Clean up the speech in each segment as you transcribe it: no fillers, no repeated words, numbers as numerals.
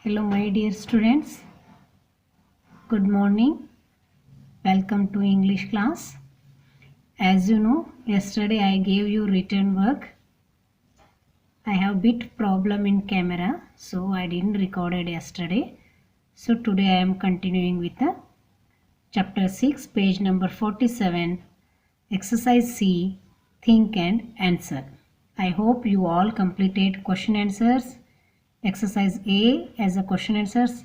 Hello, my dear students. Good morning. Welcome to English class. As you know, yesterday I gave you written work. I have bit problem in camera, so I didn't record it yesterday. So today I am continuing with the chapter 6, page number 47, exercise C, think and answer. I hope you all completed question answers. Exercise A as a question answers,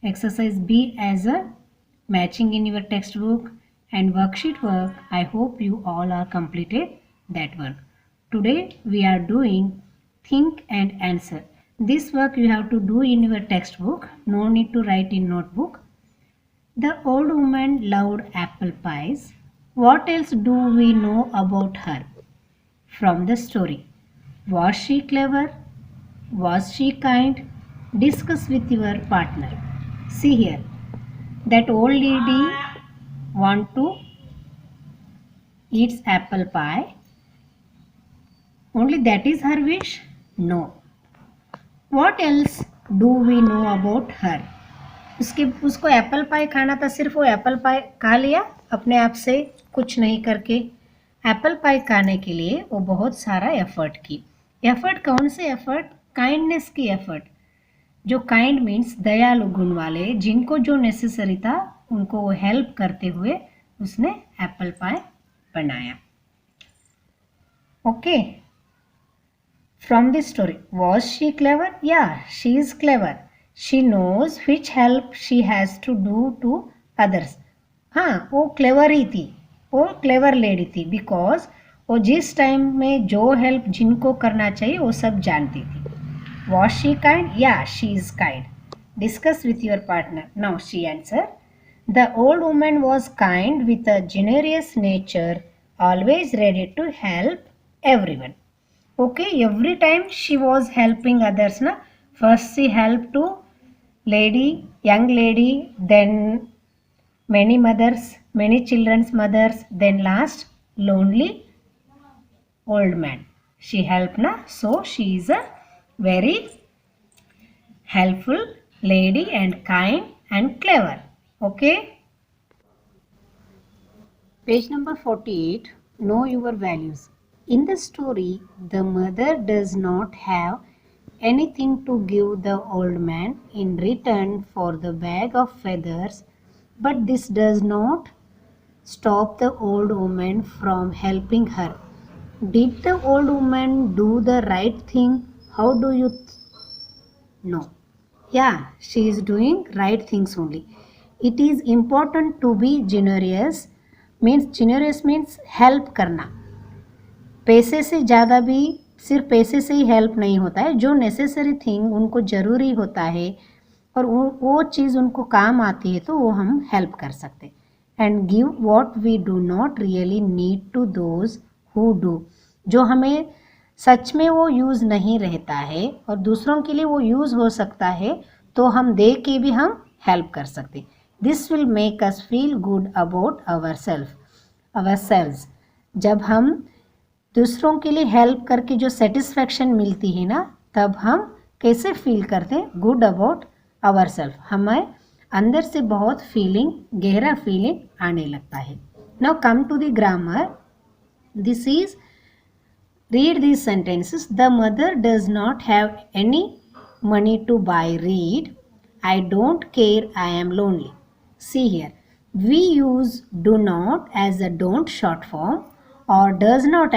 exercise B as a matching in your textbook, and worksheet work. I hope you all are completed that work. Today we are doing think and answer. This work you have to do in your textbook, no need to write in notebook. The old woman loved apple pies. What else do we know about her? From the story. Was she clever? Was she kind? Discuss with your partner. See here, that old lady want to eat apple pie. Only that is her wish? No. What else do we know about her? उसको apple pie खाना था, सिर्फ वो apple pie खा लिया अपने आप से, कुछ नहीं करके। एप्पल पाई खाने के लिए वो बहुत सारा एफर्ट की। एफर्ट कौन से एफर्ट? काइंडनेस की एफर्ट। जो काइंड मीन्स दयालु गुण वाले, जिनको जो नेसेसरी था उनको वो हेल्प करते हुए उसने एप्पल पाई बनाया। Okay, from this story, was she clever? Yeah, she is clever. She knows which help she has to do to others. हाँ, वो क्लेवर ही थी, वो क्लेवर लेडी थी, बिकॉज वो जिस टाइम में जो हेल्प जिनको करना चाहिए वो सब जानती थी. Was she kind? Yeah, she is kind. Discuss with your partner. Now she answered. The old woman was kind with a generous nature, always ready to help everyone. Okay, every time she was helping others. Na? First she helped to young lady, then many mothers, many children's mothers, then last lonely old man. She helped, na? So she is a very helpful lady and kind and clever. Okay. Page number 48. Know your values. In the story, the mother does not have anything to give the old man in return for the bag of feathers, but this does not stop the old woman from helping her. Did the old woman do the right thing? How do you know? Yeah, she is doing right things only. It is important to be generous. Generous means help करना. पैसे से ज़्यादा भी, सिर्फ पैसे से ही help नहीं होता है. जो नेसेसरी थिंग उनको ज़रूरी होता है और वो चीज़ उनको काम आती है तो वो हम हेल्प कर सकते. And give what we do not really need to those who do. जो हमें सच में वो यूज़ नहीं रहता है और दूसरों के लिए वो यूज़ हो सकता है तो हम दे के भी हम हेल्प कर सकते. This will make us feel good about ourselves. जब हम दूसरों के लिए हेल्प करके जो सेटिस्फैक्शन मिलती है ना, तब हम कैसे फील करते हैं? Good about ourself. हमें अंदर से बहुत फीलिंग, गहरा फीलिंग आने लगता है. Now come to the grammar. This is, read these sentences. The mother does not have any money to buy. Read, I don't care, I am lonely. See here, we use do not as a don't short form or does not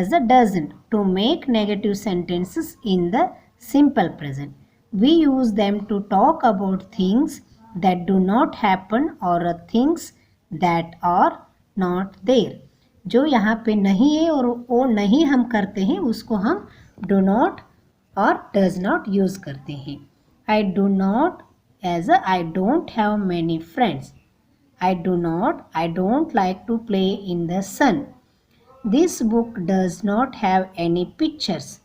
as a doesn't to make negative sentences in the simple present. We use them to talk about things that do not happen or things that are not there. जो यहाँ पे नहीं है और वो नहीं हम करते हैं उसको हम डो नॉट और डज नॉट यूज़ करते हैं. I do not as a I don't have many friends. I don't like to play in the sun. This book does not have any pictures.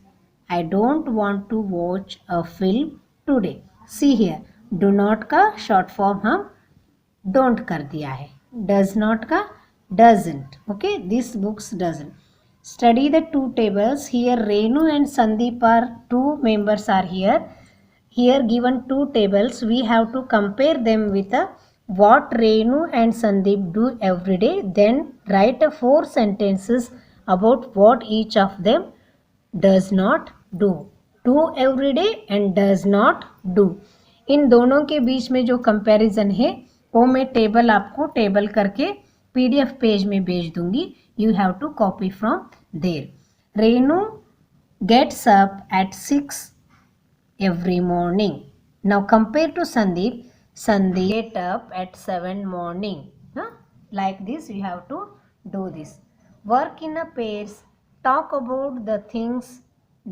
I don't want to watch a film today. See here, do not का short form हम don't कर दिया है, does not का doesn't. Okay, this books doesn't. Study the two tables. Here Renu and Sandeep are two members are here. Here given two tables, we have to compare them with what Renu and Sandeep do every day. Then write 4 sentences about what each of them does not do. Do every day and does not do. इन दोनों के बीच में जो comparison है वो मैं table आपको table करके PDF page में भेज दूंगी. You have to copy from there. Renu gets up at 6 every morning. Now compare to Sandeep. Sandeep get up at 7 morning. Like this you have to do this. Work in a pairs. Talk about the things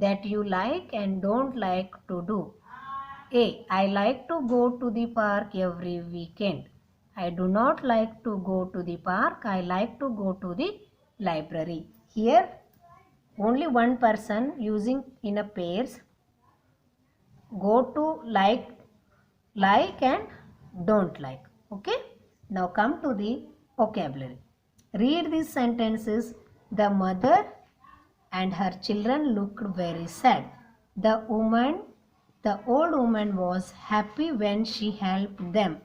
that you like and don't like to do. A. I like to go to the park every weekend. I do not like to go to the park. I like to go to the library. Here only one person using in a pairs. Go to like and don't like. Okay, now come to the vocabulary. Read these sentences. The mother and her children looked very sad. The old woman was happy when she helped them.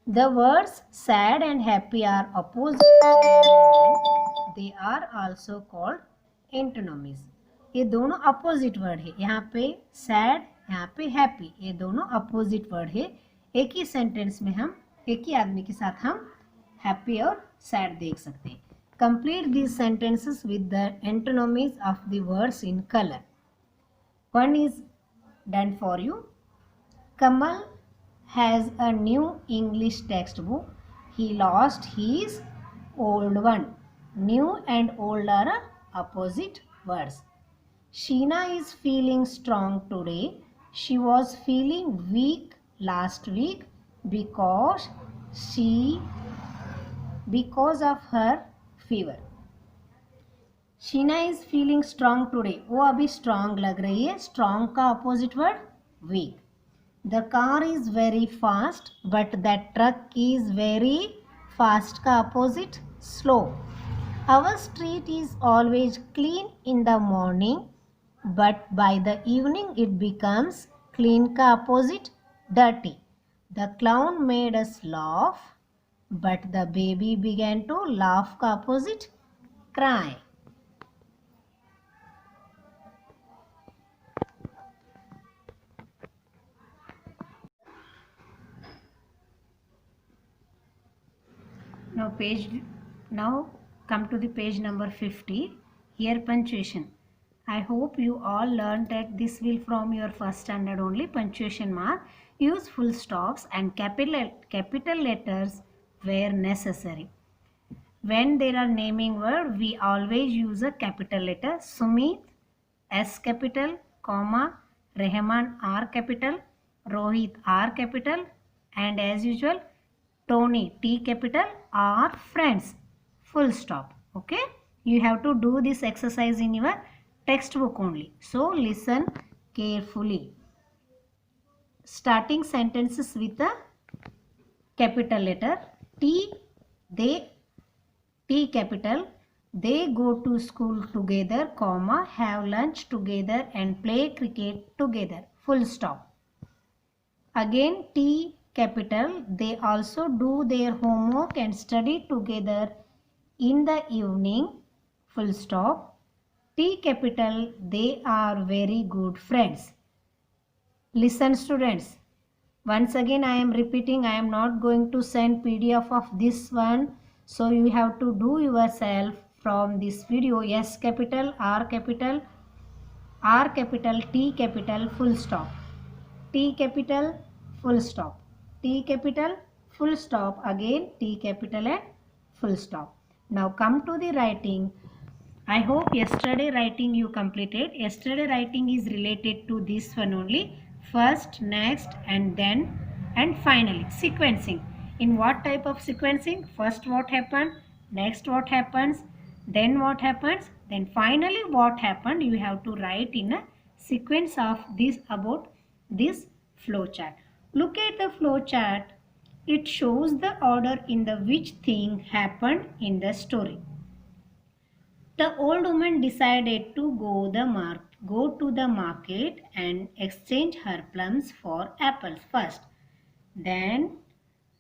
The words sad and happy are opposite. They are also called antonyms. ये दोनों opposite word है. यहाँ पे sad, यहाँ पे happy, ये दोनों opposite word है. एक ही सेंटेंस में हम एक ही आदमी के साथ हम हैप्पी और सैड देख सकते हैं. Complete these sentences with the antonyms of the words in colour. One is done for you. Kamal has a new English text book. He lost his old one. New and old are opposite words. Sheena is feeling strong today. She was feeling weak last week because of her fever. Sheena is feeling strong today. वो अभी strong लग रही है. Strong का opposite word weak. The car is very fast, but that truck is very fast का opposite slow. Our street is always clean in the morning, but by the evening it becomes clean का opposite dirty. The clown made us laugh, but the baby began to laugh का opposite cry. Now come to the page number 50. Here punctuation. I hope you all learned that this will from your first standard only. Punctuation mark. Use full stops and capital letters where necessary. When there are naming word, we always use a capital letter. Sumit S capital, comma, Rehman R capital, Rohit R capital, and as usual Tony T capital are friends. Full stop. Okay, you have to do this exercise in your textbook only, so listen carefully. Starting sentences with a capital letter. T capital. They go to school together, comma, have lunch together and play cricket together. Full stop. Again T capital. They also do their homework and study together in the evening. Full stop. T capital. They are very good friends. Listen students, once again I am repeating, I am not going to send PDF of this one, so you have to do yourself from this video. S capital, R capital, T capital, full stop. T capital, full stop. T capital, full stop. Again T capital and full stop. Now come to the writing. I hope yesterday writing you completed. Yesterday writing is related to this one only. First, next, and then, and finally. Sequencing. In what type of sequencing? First what happened, next what happens, then what happens, then finally what happened. You have to write in a sequence of this about this flow chart. Look at the flow chart. It shows the order in the which thing happened in the story. The old woman decided to go go to the market and exchange her plums for apples first. Then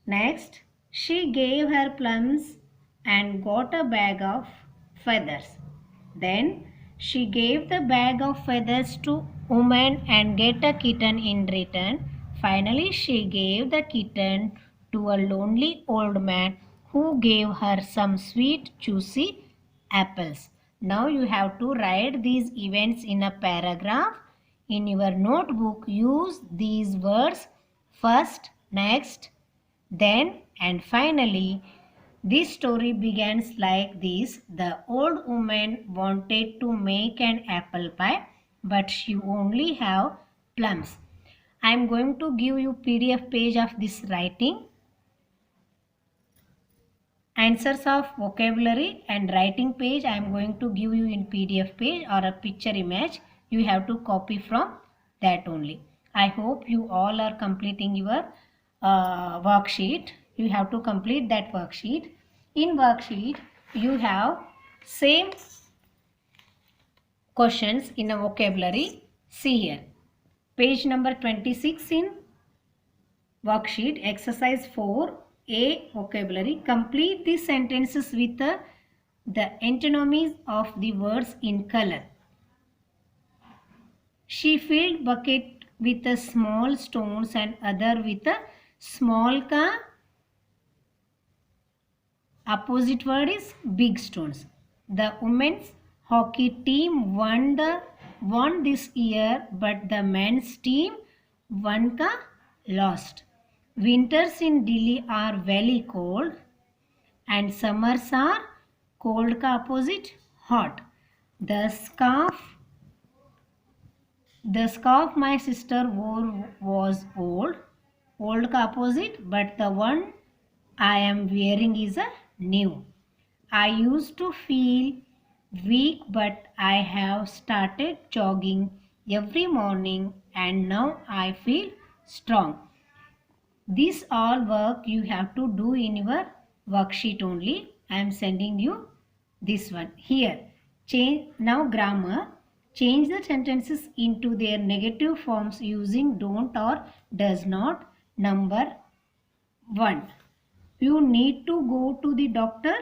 next she gave her plums and got a bag of feathers. Then she gave the bag of feathers to woman and get a kitten in return. Finally she gave the kitten to a lonely old man who gave her some sweet juicy apples. Now you have to write these events in a paragraph. In your notebook use these words first, next, then and finally. This story begins like this. The old woman wanted to make an apple pie, but she only have plums. I am going to give you PDF page of this writing. Answers of vocabulary and writing page I am going to give you in PDF page or a picture image. You have to copy from that only. I hope you all are completing your worksheet. You have to complete that worksheet. In worksheet you have same questions in a vocabulary. See here. Page number 26 in worksheet, exercise 4A vocabulary. Complete the sentences with the antonyms of the words in color. She filled bucket with a small stones and other with a small ka opposite word is big stones. The women's hockey team won this year, but the men's team won ka lost. Winters in Delhi are very cold and summers are cold ka opposite hot. The scarf my sister wore was old ka opposite, but the one I am wearing is a new. I used to feel weak, but I have started jogging every morning and now I feel strong. This all work you have to do in your worksheet only. I am sending you this one here. Change now grammar. Change the sentences into their negative forms using don't or does not. Number 1. You need to go to the doctor.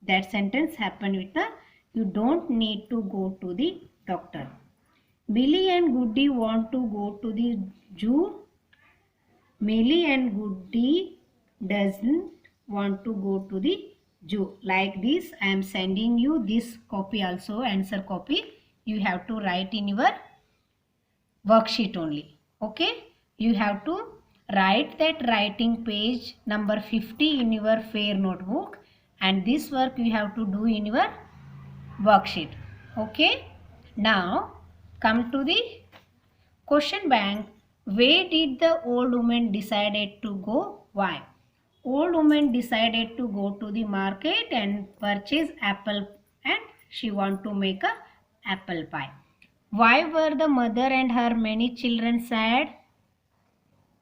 That sentence happened with the you don't need to go to the doctor. Billy and Goody want to go to the zoo. Millie and Goody doesn't want to go to the zoo. Like this, I am sending you this copy also, answer copy. You have to write in your worksheet only. Okay? You have to write that writing page number 50 in your fair notebook, and this work you have to do in your worksheet. Okay? Now, come to the question bank. Where did the old woman decided to go? Why? Old woman decided to go to the market and purchase apple and she want to make a apple pie. Why were the mother and her many children sad?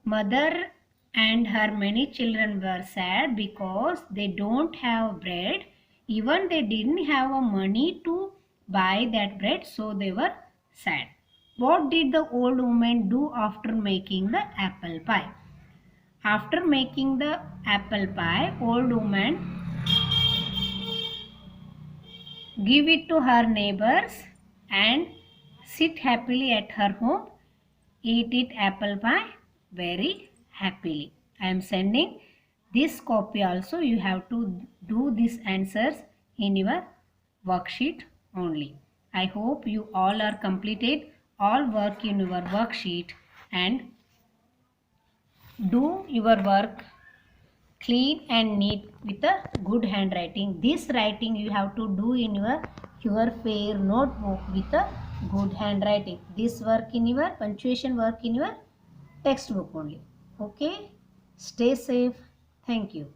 Mother and her many children were sad because they don't have bread. Even they didn't have a money to buy that bread, so they were sad. What did the old woman do after making the apple pie? After making the apple pie, old woman give it to her neighbors and sit happily at her home, eat it apple pie very happily. I am sending this copy also. You have to do these answers in your worksheet only. I hope you all are completed all work in your worksheet and do your work clean and neat with a good handwriting. This writing you have to do in your fair notebook with a good handwriting. This work in your punctuation work in your textbook only. Okay? Stay safe. Thank you.